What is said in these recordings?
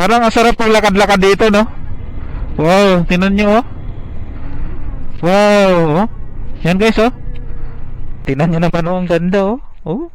Parang ang sarap ng lakad-lakad dito, no? Wow, tingnan nyo, oh. Wow, oh. Yan guys, oh. Tingnan nyo naman, oh, ang ganda, oh. Oh.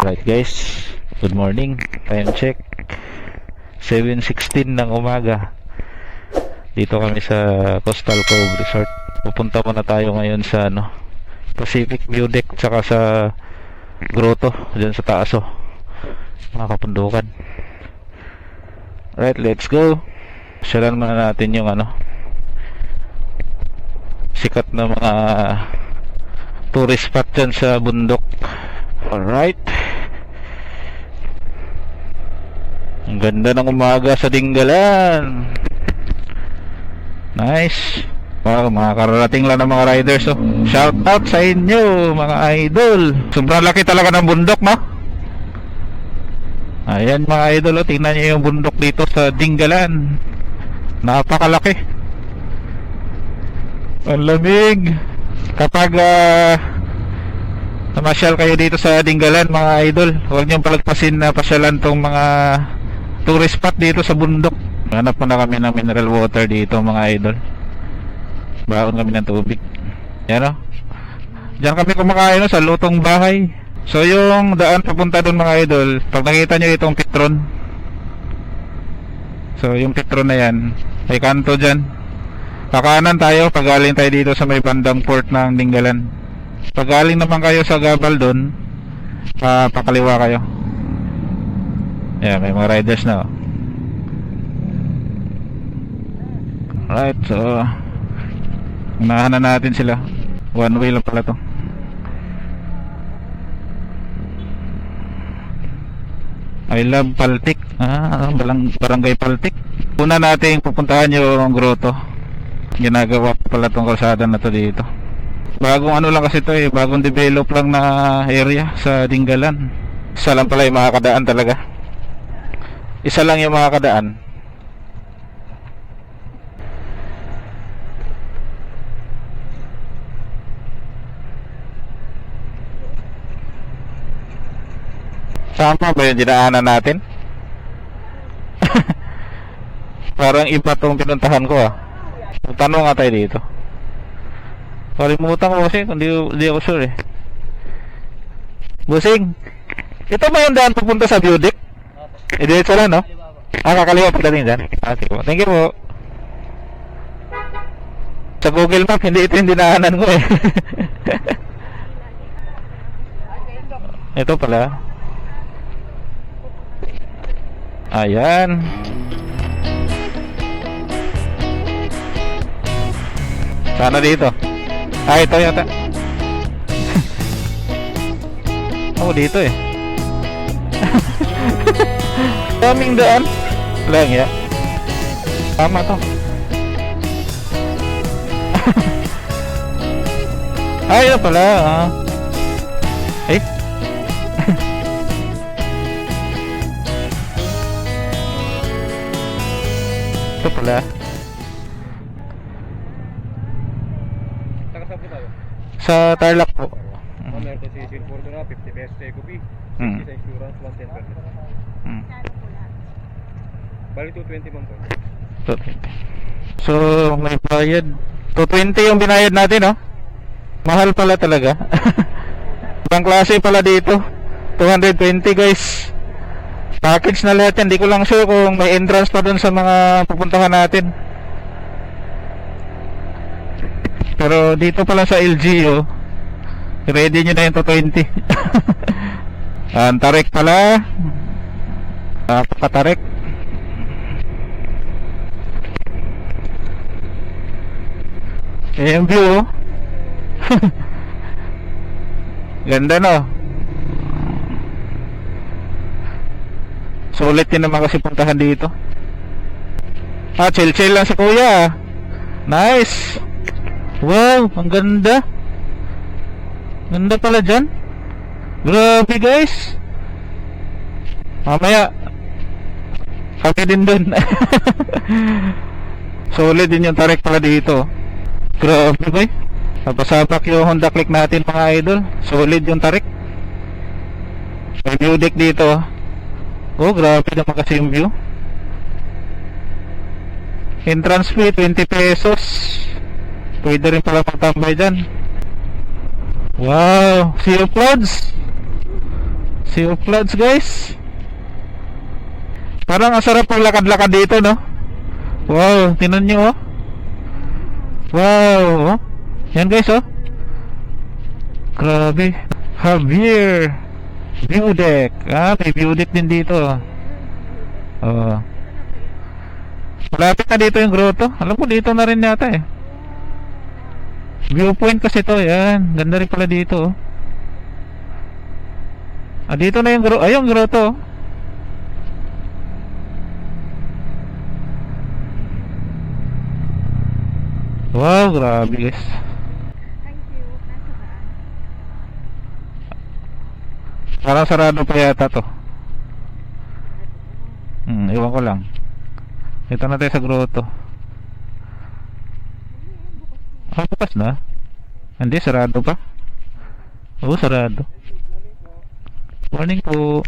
Right guys, good morning. Time check 7:16 ng umaga. Dito kami sa Coastal Cove Resort. Pupunta muna tayo ngayon sa Pacific View Deck, tsaka sa grotto dyan sa taas, mga kapundukan. Right, let's go. Sharean muna natin yung sikat na mga tourist spot dyan sa bundok. Alright. Ang ganda ng umaga sa Dingalan. Nice. Wow, mga kararating lang ng mga riders, oh. Shout out sa inyo, mga idol. Sobrang laki talaga ng bundok, no? Ayan mga idol, oh. Tingnan nyo yung bundok dito sa Dingalan. Napakalaki. Ang lamig. Kapag namasyal kayo dito sa Dingalan, mga idol, huwag niyong palagpasin na pasyalan tong mga tourist spot dito sa bundok. Hanap na kami ng mineral water dito, mga idol. Baon kami ng tubig. Yan, o. Diyan kami kumakain, sa lutong bahay. So yung daan papunta doon, mga idol, pag nakita nyo itong Petron, so yung Petron na yan, may kanto dyan. Kakanan tayo pag galing tayo dito sa may bandang port ng Dingalan. Pag galing naman kayo sa Gabaldon, pakaliwa kayo. Yeah, may mga riders na, oh. Alright, so unahan na natin sila. One way lang pala to. I love Paltik. Barangay Paltik. Una natin pupuntahan yung grotto. Ginagawa pa pala tong kalsada na to dito. Bagong lang kasi to, bagong develop lang na area sa Dingalan. Isa lang pala yung makakadaan talaga. Isa lang yung makakadaan. Tama ba yung dinaanan natin? Parang iba tong pinuntahan ko, ah. Tanong nga tayo dito. Kalimutan ko kasi, hindi ako sure, eh. Busing, ito ba yung daan pupunta sa view deck? Diretso lang, no? Kakaliwa pagdating dyan. Sige po. Thank you po. Sa Google Map, hindi ito yung dinaanan ko, eh. Ito pala. Ayan. Sana dito. Ito yata. Oh, dito, eh. Daming daan lang, ya. Tama to. Ayun pala, ito pala. Saan po tayo? Sa Tarlac po. Meron to si Silford na 50 pesos sa Ecobi, 60 sa insurance, 110%. Bali 220 man po. So may bayad 220 yung binayad natin, no? Mahal pala talaga. Ibang klase pala dito. 220 guys. Package na lahat yan. Hindi ko lang sure kung may entrance pa dun sa mga pupuntahan natin. Pero dito pala sa LGU, ready nyo na yung 220. Ang tarik pala. Patarik. Yung view, oh. Ganda, no? Sulit din naman kasi puntahan dito. Chill lang si kuya. Nice! Wow, ang ganda. Ganda pala dyan. Grabe guys. Mamaya kami din dun. Solid din yung tarik pala dito. Grabe boy. Napasapak yung Honda Click natin mga idol. Solid yung tarik. May view deck dito. Oh, grabe naman kasi yung view. Entrance fee 20 pesos. Pwede rin pala magtambay dyan. Wow, Sea of Clouds. Sea of Clouds guys. Parang ang sarap ng lakad-lakad dito, no? Wow, tinan nyo oh. Wow, oh. Yan guys oh. Grabe. Javier View deck. Ah, may view deck din dito. Oh. Malapit na dito yung grotto. Alam ko dito na rin yata eh. Viewpoint kasi to. Yan. Ganda rin pala dito. Ah, dito na yung grotto. Ayun, grotto. Wow, grabe guys. Parang sarado pa yata to. Iwan ko lang. Ito na tayo sa grotto. Ah, bukas na? Hindi, sarado pa. Oo, sarado. Morning po.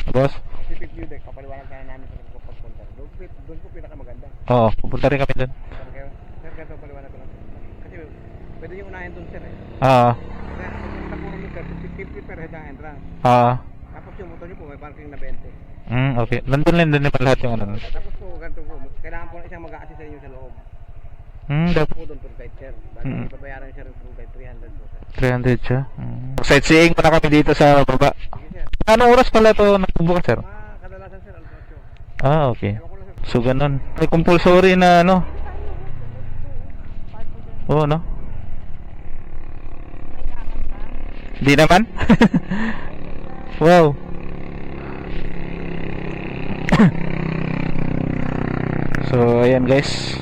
Boss? Pacific View Deck, papaliwanag tayo namin sa pagpunta. Doon po pinakamaganda. Oo, pupunta rin kami dun. Sir, ganito paliwanag ko lang. Kasi pwede nyo unahin doon sir eh. Oo. Sa puro meter, 50 per head ang entrance. Oo. Tapos yung motor nyo po, may parking na 20. Okay. Nandun din naman lahat yung ano. Tapos po, ganito po, kailangan po isang mag-a-assist sa inyo sa loob. Dapat Po doon tour guide sir. Bali, babayaran siya rin tour guide, 300 po sir. 300 siya. Sightseeing pa na kami dito sa baba. Sige sir. Anong oras pala to nagbubukas, sir? Kadalasan sir, alas 8. Ah, okay. Ewan ko lang sir. So, ganun. May compulsory na ano. Oo, no? Di naman? Wow. So, ayan guys.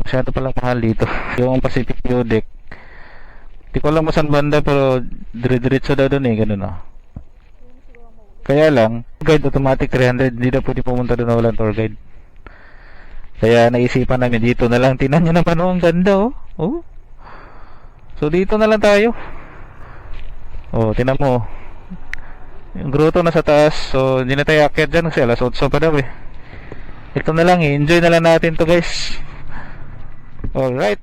Masyado palang mahal dito. Yung Pacific View Deck. Di ko alam kung saan banda pero dire-diretso daw doon eh. Ganun oh. Kaya lang, guide automatic 300. Hindi na pwede pumunta doon na walang tour guide. Kaya naisipan namin dito na lang. Tingnan nyo naman oh, ang ganda oh. Oh. So dito na lang tayo. Oh, tingnan mo. Yung grotto na sa taas. So hindi na tayo akyat dyan kasi alas 8 pa daw eh. Ito na lang eh. Enjoy na lang natin to guys. Alright.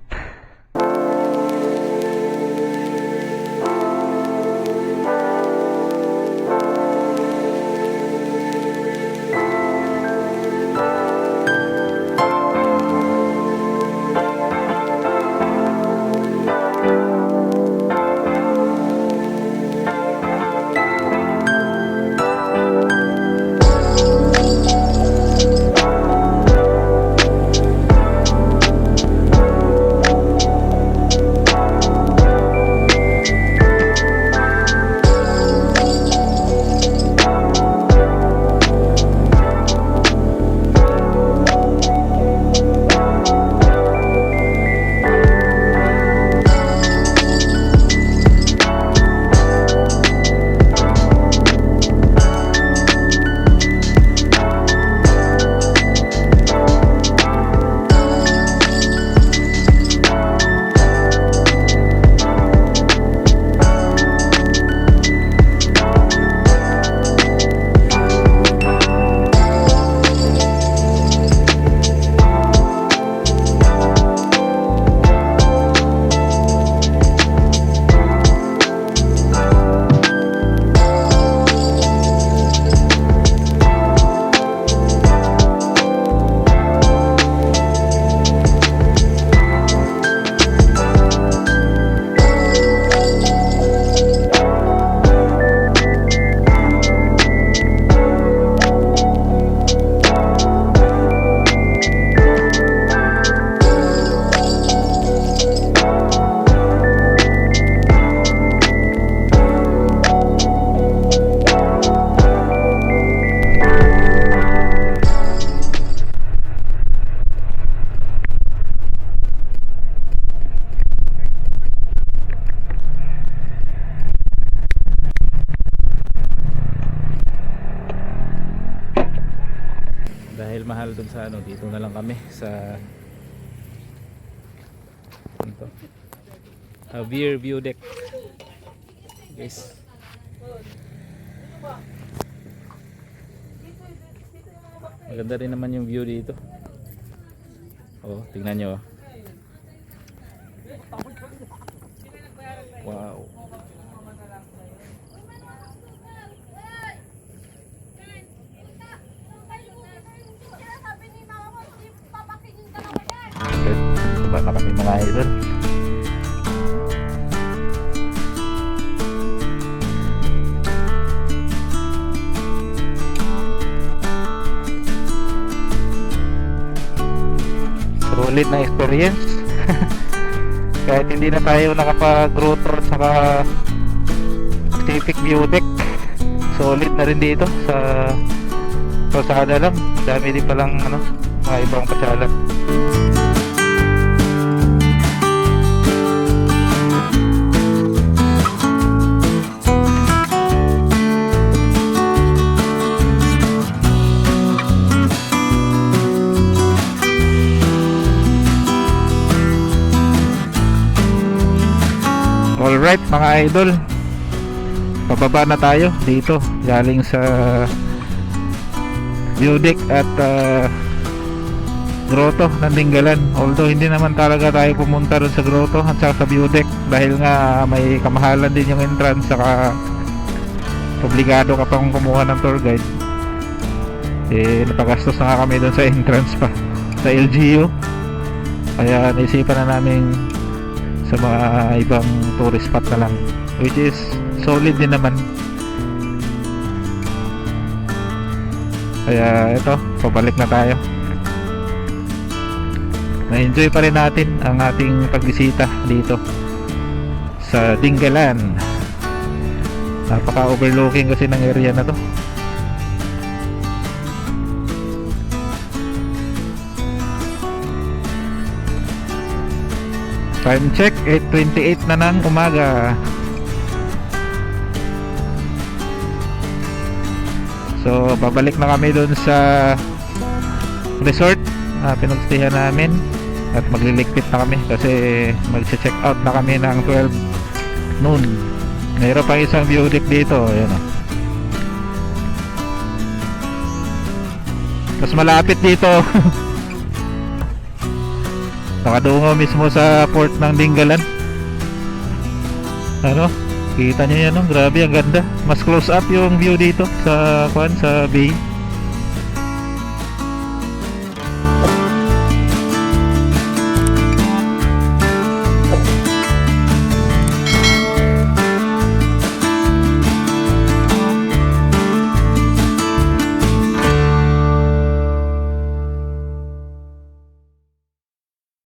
mahal dun sa ano, dito na lang kami sa dito. Javier View Deck. Guys. Maganda rin naman yung view dito. Oh, tingnan nyo. Oh. Wow. Diba na kami mga idol? Solid na experience. Kahit hindi na tayo nakapag-road tour saka Pacific View Deck, solid na rin dito sa kalsada lang. Dami din palang ano, mga ibang pasyalan. Alright mga idol, pababa na tayo dito galing sa view deck at grotto ng Dingalan. Although hindi naman talaga tayo pumunta rin sa grotto at saka sa view deck dahil nga may kamahalan din yung entrance, saka obligado ka pang kumuha ng tour guide. Napagastos na nga kami doon sa entrance pa sa LGU, kaya naisipan na namin sa mga ibang tourist spot na lang, which is solid din naman. Kaya ito, pabalik na tayo. Na-enjoy pa rin natin ang ating pagbisita dito sa Dingalan. Napaka-overlooking kasi ng area na to. Time check, 8:28 na ng umaga. So, babalik na kami dun sa resort na pinagstayhan namin at magliligpit na kami kasi mag-check out na kami ng 12 noon. Mayroon pang isang view deck dito, ayan o. Mas malapit dito. Nakadungaw mismo sa port ng Dingalan. Ano? Kita nyo yan, no? Grabe, ang ganda. Mas close up yung view dito sa bay.